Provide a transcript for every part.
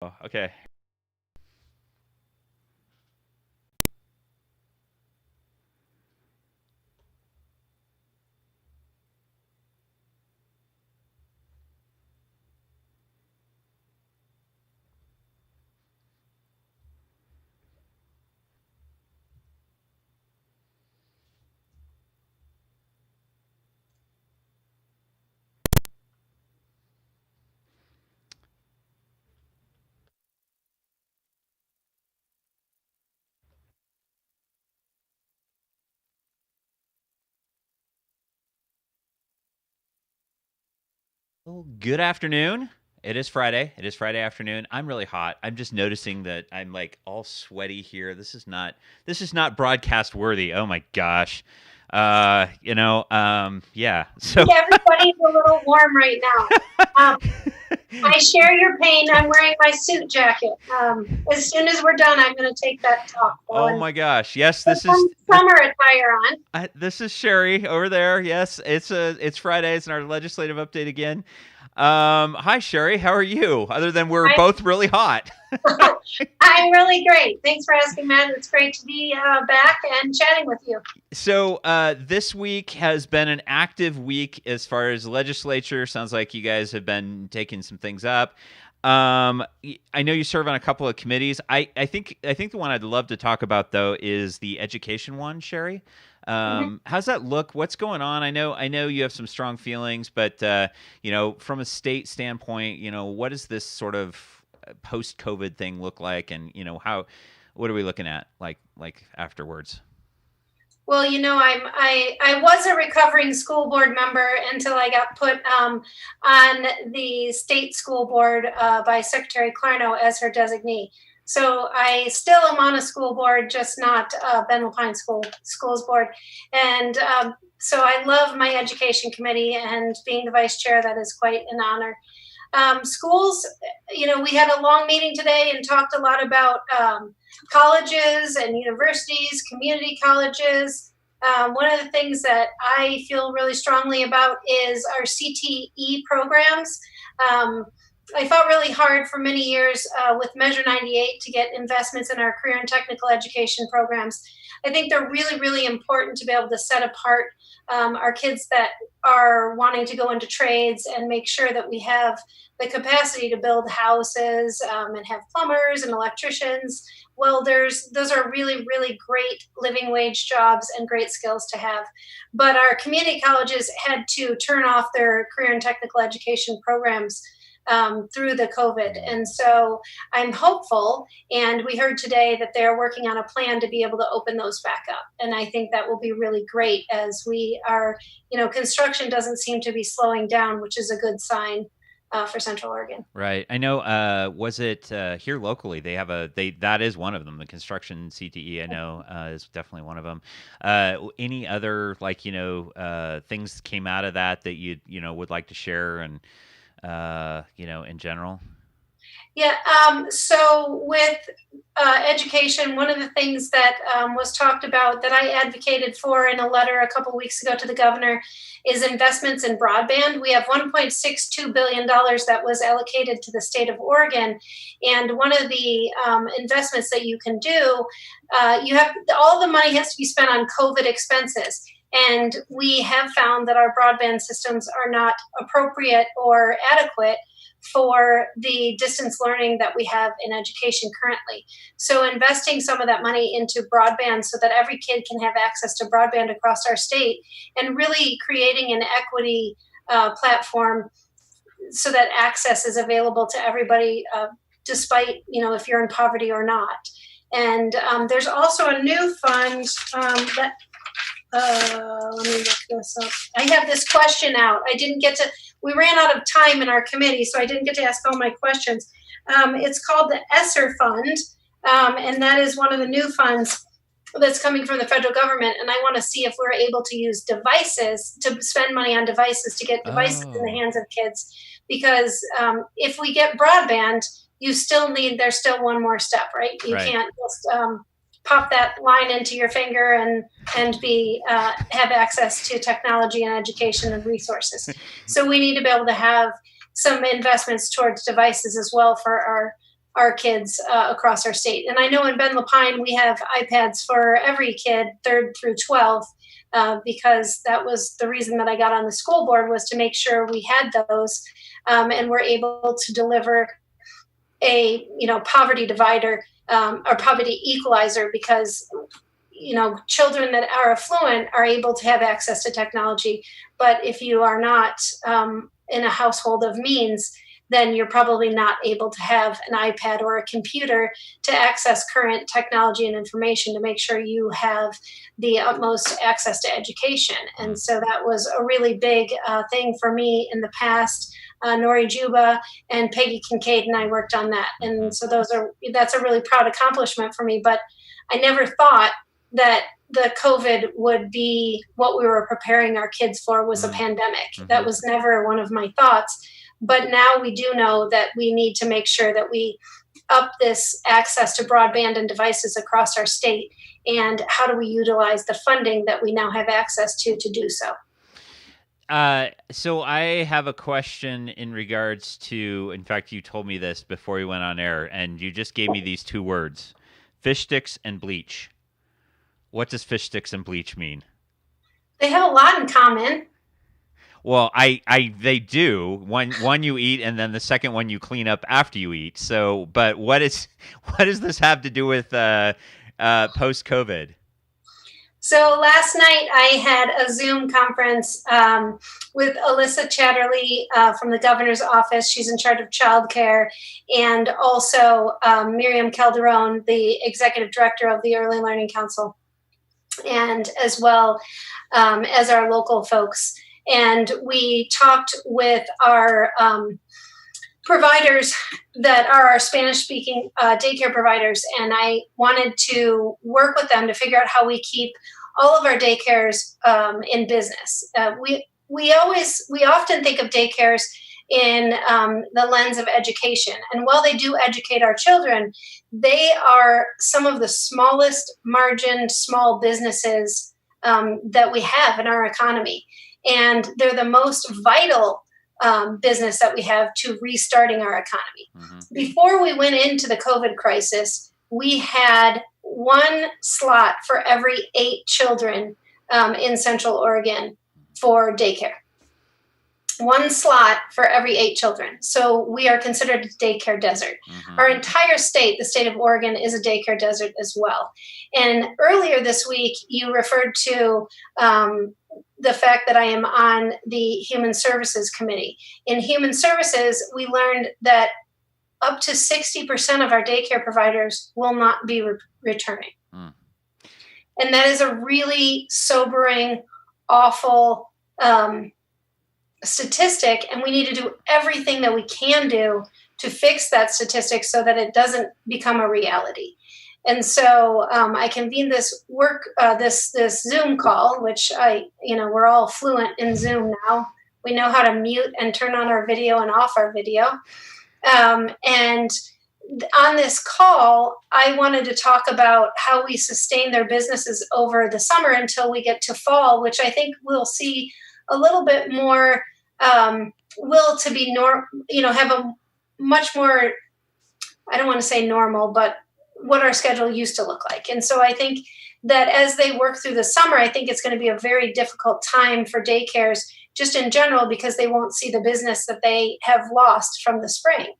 Oh, okay. Well, good afternoon. It is Friday. It is Friday afternoon. I'm really hot. I'm just noticing that I'm like all sweaty here. This is not broadcast worthy. Oh my gosh. Yeah. I think everybody's a little warm right now. Um, I share your pain. I'm wearing my suit jacket. As soon as we're done, I'm going to take that talk, though, Oh and my gosh. Yes, put some summer attire on. this is Cheri over there. Yes, it's Friday. It's our legislative update again. Hi Cheri, how are you? Other than we're I, both really hot. I'm really great. Thanks for asking, Matt. It's great to be back and chatting with you. So this week has been an active week as far as legislature. Sounds like you guys have been taking some things up. I know you serve on a couple of committees. I think the one I'd love to talk about though is the education one, Cheri. Mhm. How's that look? What's going on? I know you have some strong feelings, but from a state standpoint, what does this sort of post-COVID thing look like, and what are we looking at like afterwards? Well, I was a recovering school board member until I got put on the state school board by Secretary Clarno as her designee. So I still am on a school board, just not Ben Pine Schools Board. And so I love my education committee, and being the vice chair, that is quite an honor. Schools, we had a long meeting today and talked a lot about colleges and universities, community colleges. One of the things that I feel really strongly about is our CTE programs. Um, I fought really hard for many years with Measure 98 to get investments in our career and technical education programs. I think they're really, really important to be able to set apart our kids that are wanting to go into trades and make sure that we have the capacity to build houses and have plumbers and electricians, welders. Those are really, really great living wage jobs and great skills to have. But our community colleges had to turn off their career and technical education programs through the COVID. And so I'm hopeful, and we heard today that they're working on a plan to be able to open those back up. And I think that will be really great as we are, construction doesn't seem to be slowing down, which is a good sign for Central Oregon. Right. I know. Was it here locally? That is one of them. The construction CTE. I know is definitely one of them. Any other things came out of that you would like to share, and in general. Yeah. So with education, one of the things that was talked about that I advocated for in a letter a couple of weeks ago to the governor is investments in broadband. We have $1.62 billion that was allocated to the state of Oregon. And one of the investments that you can do, you have all the money has to be spent on COVID expenses. And we have found that our broadband systems are not appropriate or adequate for the distance learning that we have in education currently. So investing some of that money into broadband so that every kid can have access to broadband across our state, and really creating an equity platform so that access is available to everybody, despite, if you're in poverty or not. And there's also a new fund that let me look this up. I have this question out. We ran out of time in our committee, so I didn't get to ask all my questions. It's called the ESSER Fund, and that is one of the new funds that's coming from the federal government. And I want to see if we're able to use devices to spend money on devices to get devices in the Oh, hands of kids. Because if we get broadband, there's still one more step, right? You right. can't just pop that line into your finger and be have access to technology and education and resources. So we need to be able to have some investments towards devices as well for our kids across our state. And I know in Ben Lapine, we have iPads for every kid, 3rd through 12th, because that was the reason that I got on the school board, was to make sure we had those, and we're able to deliver a poverty divider, or poverty equalizer, because children that are affluent are able to have access to technology, but if you are not in a household of means, then you're probably not able to have an iPad or a computer to access current technology and information to make sure you have the utmost access to education. And so that was a really big thing for me in the past. Nori Juba and Peggy Kincaid and I worked on that. And so that's a really proud accomplishment for me. But I never thought that the COVID would be what we were preparing our kids for, was a pandemic. That was never one of my thoughts. But now we do know that we need to make sure that we up this access to broadband and devices across our state. And how do we utilize the funding that we now have access to do so? So I have a question in regards to, in fact, you told me this before we went on air, and you just gave me these 2 words: fish sticks and bleach. What does fish sticks and bleach mean? They have a lot in common. Well, they do. One you eat, and then the second one you clean up after you eat. So, but what does this have to do with post-COVID? So last night I had a Zoom conference with Alyssa Chatterley from the governor's office. She's in charge of childcare, and also Miriam Calderon, the executive director of the Early Learning Council, and as well as our local folks. And we talked with our providers that are our Spanish-speaking daycare providers, and I wanted to work with them to figure out how we keep all of our daycares in business. We often think of daycares in the lens of education, and while they do educate our children, they are some of the smallest margined small businesses that we have in our economy, and they're the most vital business that we have to restarting our economy. Before we went into the COVID crisis, we had 1 slot for every 8 children in Central Oregon for daycare. 1 slot for every 8 children. So we are considered a daycare desert. Our entire state, the state of Oregon, is a daycare desert as well. And earlier this week, you referred to the fact that I am on the Human Services Committee. In Human Services, we learned that up to 60% of our daycare providers will not be returning. And that is a really sobering, awful statistic, and we need to do everything that we can do to fix that statistic so that it doesn't become a reality. And so I convened this this Zoom call, which we're all fluent in Zoom now. We know how to mute and turn on our video and off our video. And on this call, I wanted to talk about how we sustain their businesses over the summer until we get to fall, which I think we'll see a little bit more will to be have a much more, I don't want to say normal, but what our schedule used to look like. And so I think that as they work through the summer, I think it's going to be a very difficult time for daycares just in general, because they won't see the business that they have lost from the spring.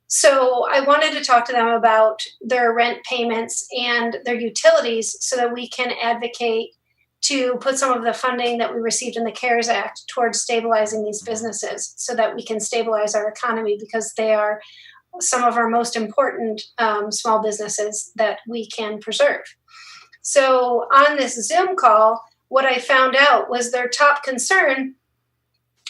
So I wanted to talk to them about their rent payments and their utilities so that we can advocate to put some of the funding that we received in the CARES Act towards stabilizing these businesses so that we can stabilize our economy, because they are some of our most important small businesses that we can preserve. So on this Zoom call, what I found out was their top concern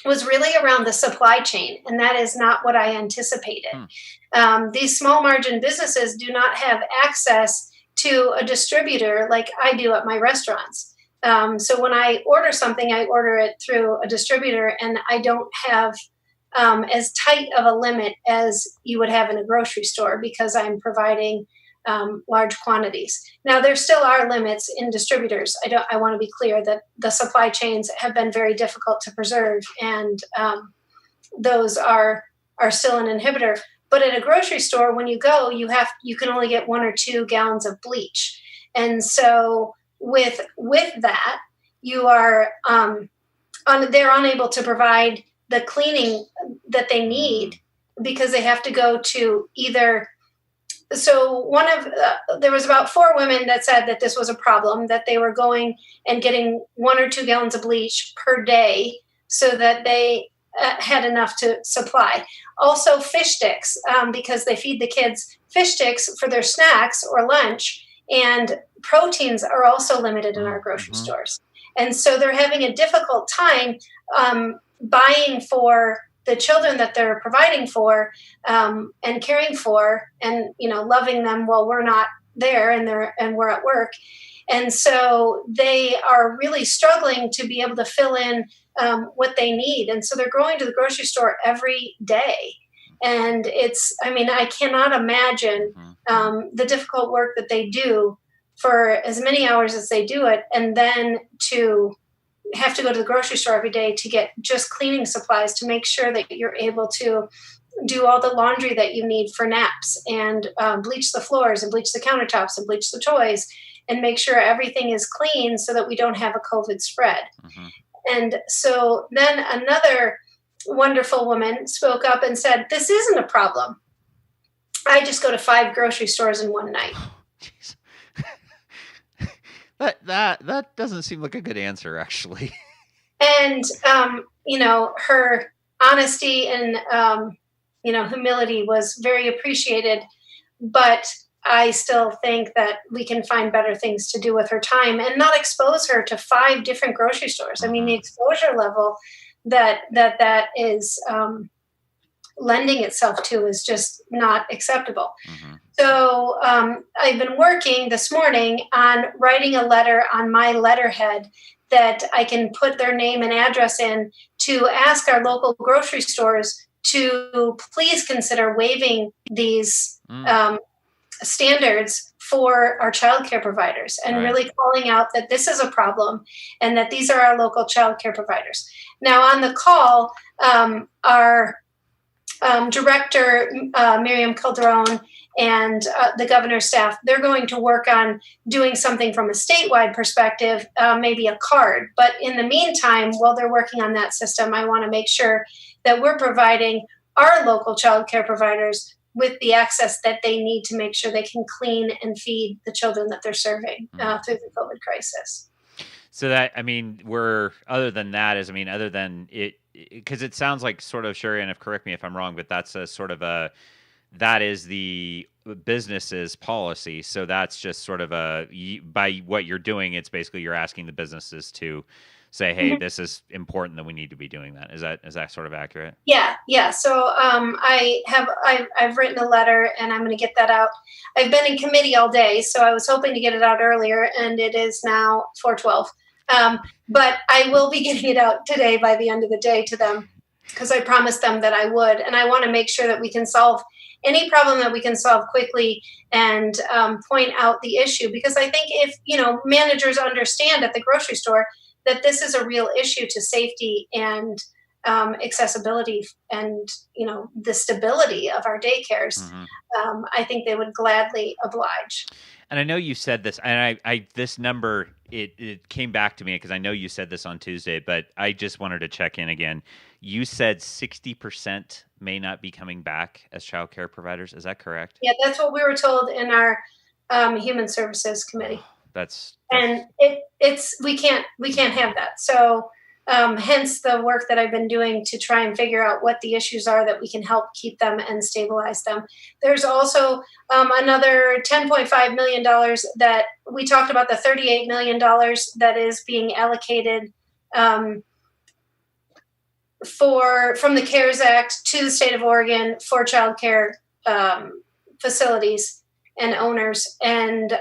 was really around the supply chain, and that is not what I anticipated. These small margin businesses do not have access to a distributor like I do at my restaurants. So when I order something, I order it through a distributor, and I don't have as tight of a limit as you would have in a grocery store, because I'm providing large quantities. Now, there still are limits in distributors. I want to be clear that the supply chains have been very difficult to preserve, and those are still an inhibitor. But at a grocery store, when you go, you can only get 1 or 2 gallons of bleach. And so with that, you are they're unable to provide the cleaning that they need because they have to go to either. So there was about 4 women that said that this was a problem, that they were going and getting 1 or 2 gallons of bleach per day so that they had enough to supply. Also fish sticks, because they feed the kids fish sticks for their snacks or lunch, and proteins are also limited in our grocery stores. And so they're having a difficult time buying for the children that they're providing for and caring for, and loving them while we're not there and we're at work. And so they are really struggling to be able to fill in what they need. And so they're going to the grocery store every day. And I cannot imagine the difficult work that they do for as many hours as they do it, and then to have to go to the grocery store every day to get just cleaning supplies to make sure that you're able to do all the laundry that you need for naps, and bleach the floors and bleach the countertops and bleach the toys, and make sure everything is clean so that we don't have a COVID spread. And so then another wonderful woman spoke up and said, this isn't a problem. I just go to 5 grocery stores in one night. That doesn't seem like a good answer, actually. And, her honesty and, humility was very appreciated. But I still think that we can find better things to do with her time and not expose her to 5 different grocery stores. I mean, the exposure level that is lending itself to is just not acceptable. So I've been working this morning on writing a letter on my letterhead that I can put their name and address in, to ask our local grocery stores to please consider waiving these standards for our childcare providers, and really calling out that this is a problem and that these are our local childcare providers. Now, on the call, our director, Miriam Calderon, and the governor's staff, they're going to work on doing something from a statewide perspective, maybe a card. But in the meantime, while they're working on that system, I want to make sure that we're providing our local childcare providers with the access that they need to make sure they can clean and feed the children that they're serving through the COVID crisis. So that, other than it, because it sounds like sort of, Cheri, and correct me if I'm wrong, but that's a sort of that is the business's policy. So that's just sort of by what you're doing, it's basically you're asking the businesses to say, hey, this is important, that we need to be doing that. Is that sort of accurate? Yeah. So I've written a letter, and I'm going to get that out. I've been in committee all day, so I was hoping to get it out earlier, and it is now 4:12. But I will be getting it out today by the end of the day to them, because I promised them that I would. And I want to make sure that we can solve any problem that we can solve quickly, and point out the issue. Because I think if, managers understand at the grocery store that this is a real issue to safety and accessibility and, the stability of our daycares, I think they would gladly oblige. And I know you said this, and I this number, it came back to me because I know you said this on Tuesday, but I just wanted to check in again. You said 60% may not be coming back as child care providers. Is that correct? Yeah, that's what we were told in our Human Services Committee. And we can't have that. So hence the work that I've been doing to try and figure out what the issues are that we can help keep them and stabilize them. There's also another $10.5 million that we talked about, the $38 million that is being allocated from the CARES Act to the state of Oregon for childcare facilities and owners. And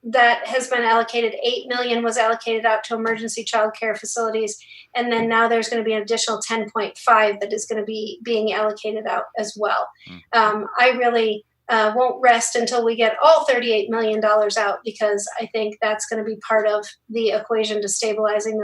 that has been allocated. $8 million was allocated out to emergency child care facilities. And then now there's going to be an additional 10.5 that is going to be being allocated out as well. I really won't rest until we get all $38 million out, because I think that's going to be part of the equation to stabilizing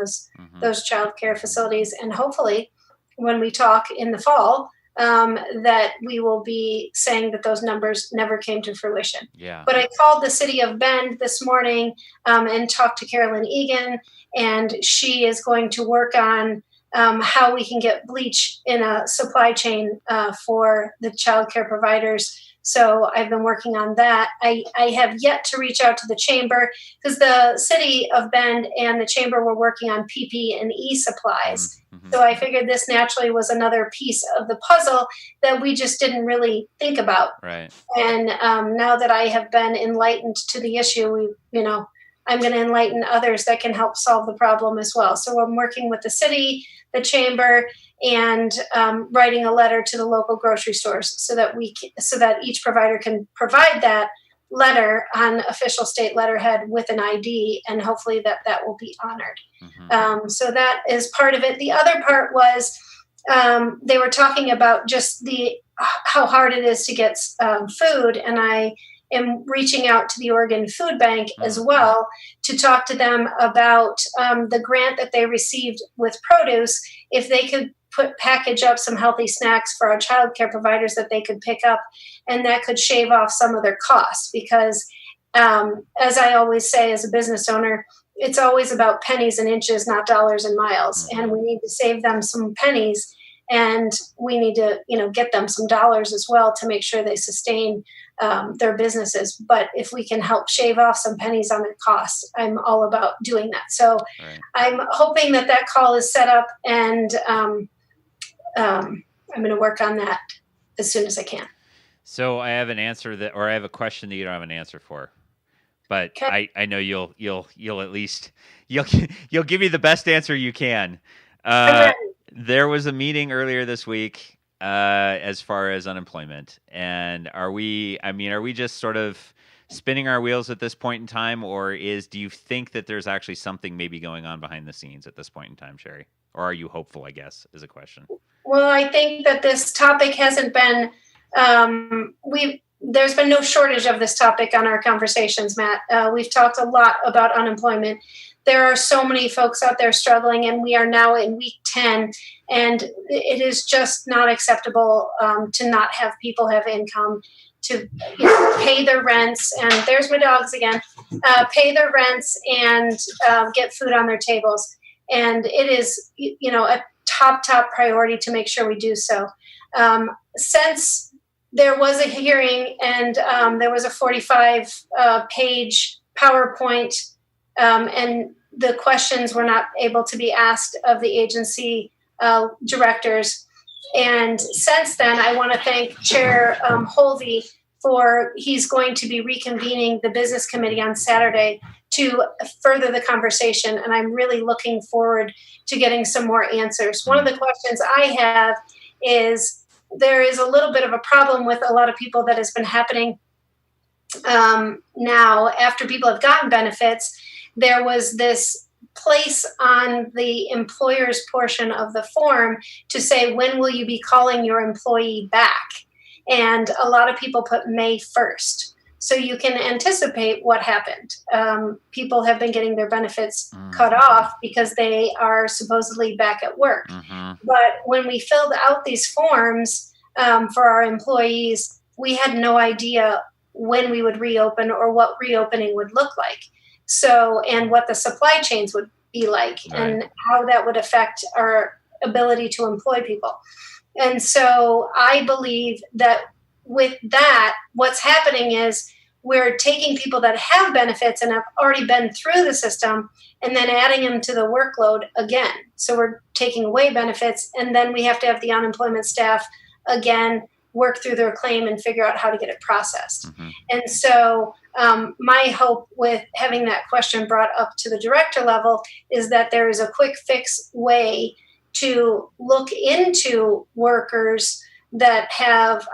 those child care facilities. And hopefully when we talk in the fall, that we will be saying that those numbers never came to fruition. Yeah. But I called the city of Bend this morning and talked to Carolyn Egan, and she is going to work on how we can get bleach in a supply chain for the childcare providers. So I've been working on that. I have yet to reach out to the chamber because the city of Bend and the chamber were working on PP&E supplies. Mm-hmm. So I figured this naturally was another piece of the puzzle that we just didn't really think about. Right. And now that I have been enlightened to the issue, I'm going to enlighten others that can help solve the problem as well. So I'm working with the city, the chamber, and writing a letter to the local grocery stores so that each provider can provide that letter on official state letterhead with an ID, and hopefully that will be honored. Mm-hmm. So that is part of it. The other part was they were talking about just how hard it is to get food, and I am reaching out to the Oregon Food Bank as well to talk to them about the grant that they received with produce, if they could package up some healthy snacks for our childcare providers that they could pick up, and that could shave off some of their costs. Because as I always say as a business owner, it's always about pennies and inches, not dollars and miles. And we need to save them some pennies, and we need to, get them some dollars as well to make sure they sustain their businesses. But if we can help shave off some pennies on their costs, I'm all about doing that. So I'm hoping that call is set up, and I'm going to work on that as soon as I can. So I have an answer I have a question that you don't have an answer for, but okay. I know you'll at least you'll give me the best answer you can. There was a meeting earlier this week as far as unemployment, and are we just sort of spinning our wheels at this point in time, or do you think that there's actually something maybe going on behind the scenes at this point in time, Cheri? Or are you hopeful, I guess, is a question. Well, I think that this topic hasn't been, there's been no shortage of this topic on our conversations, Matt. We've talked a lot about unemployment. There are so many folks out there struggling, and we are now in week 10, and it is just not acceptable to not have people have income to pay their rents, and there's my dogs again, pay their rents and get food on their tables. And it is, a top priority to make sure we do so. Since there was a hearing and there was a 45-page PowerPoint, and the questions were not able to be asked of the agency directors. And since then, I want to thank Chair Holvey he's going to be reconvening the business committee on Saturday to further the conversation. And I'm really looking forward to getting some more answers. One of the questions I have is, there is a little bit of a problem with a lot of people that has been happening now after people have gotten benefits. There was this place on the employer's portion of the form to say, when will you be calling your employee back? And a lot of people put May 1st. So you can anticipate what happened. People have been getting their benefits cut off because they are supposedly back at work. But when we filled out these forms for our employees, we had no idea when we would reopen or what reopening would look like. So, and what the supply chains would be like, and how that would affect our ability to employ people. And so I believe that with that, what's happening is we're taking people that have benefits and have already been through the system and then adding them to the workload again. So we're taking away benefits, and then we have to have the unemployment staff again work through their claim and figure out how to get it processed. And so my hope with having that question brought up to the director level is that there is a quick fix way to look into workers that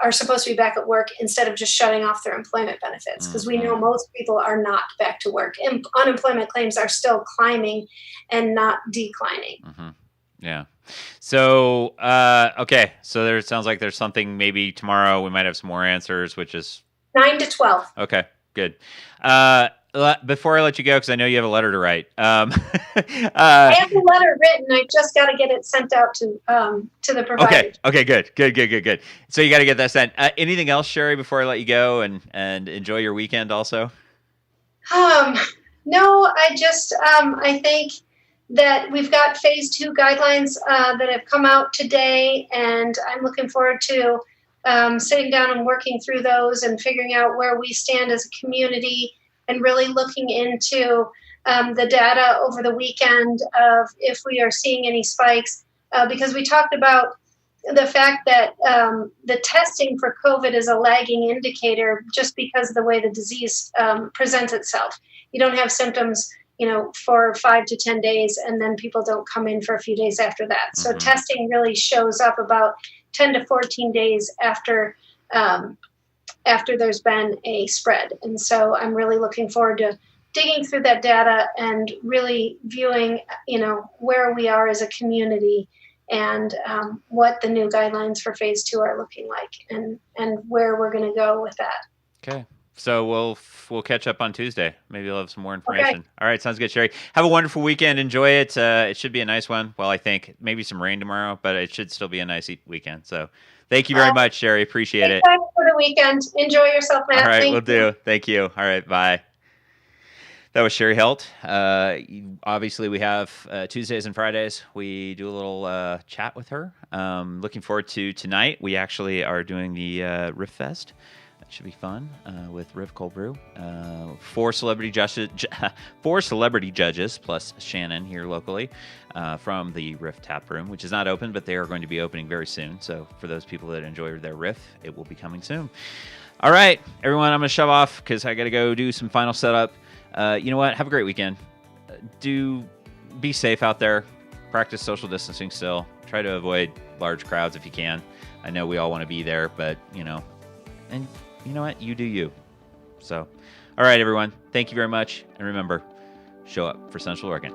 are supposed to be back at work instead of just shutting off their employment benefits, because we know most people are not back to work. And unemployment claims are still climbing and not declining. Yeah. So, okay. So it sounds like there's something, maybe tomorrow we might have some more answers, which is 9 to 12. Okay, good. before I let you go, because I know you have a letter to write. I have the letter written. I just got to get it sent out to the provider. Okay. Good. So you got to get that sent. Anything else, Cheri, before I let you go and enjoy your weekend also? No, I think that we've got phase 2 guidelines that have come out today, and I'm looking forward to sitting down and working through those and figuring out where we stand as a community, and really looking into the data over the weekend of if we are seeing any spikes, because we talked about the fact that the testing for COVID is a lagging indicator just because of the way the disease presents itself. You don't have symptoms, for 5 to 10 days, and then people don't come in for a few days after that. So testing really shows up about 10 to 14 days after there's been a spread. And so I'm really looking forward to digging through that data and really viewing, where we are as a community, and what the new guidelines for phase 2 are looking like, and where we're going to go with that. Okay. So we'll catch up on Tuesday. Maybe you'll have some more information. Okay. All right. Sounds good, Cheri. Have a wonderful weekend. Enjoy it. It should be a nice one. Well, I think maybe some rain tomorrow, but it should still be a nice weekend. So thank you very much, Cheri. Appreciate it. Thanks for the weekend. Enjoy yourself, Matt. All right. We'll do. Thank you. All right. Bye. That was Cheri Helt. Obviously, we have Tuesdays and Fridays. We do a little chat with her. Looking forward to tonight. We actually are doing the Riff Fest. That should be fun with Riff Cold Brew. 4 celebrity judges plus Shannon here locally from the Riff Tap Room, which is not open, but they are going to be opening very soon. So for those people that enjoy their Riff, it will be coming soon. All right, everyone, I'm going to shove off because I got to go do some final setup. You know what? Have a great weekend. Do be safe out there. Practice social distancing still. Try to avoid large crowds if you can. I know we all want to be there, but, and you know what? You do you. So, all right, everyone. Thank you very much. And remember, show up for Central Oregon.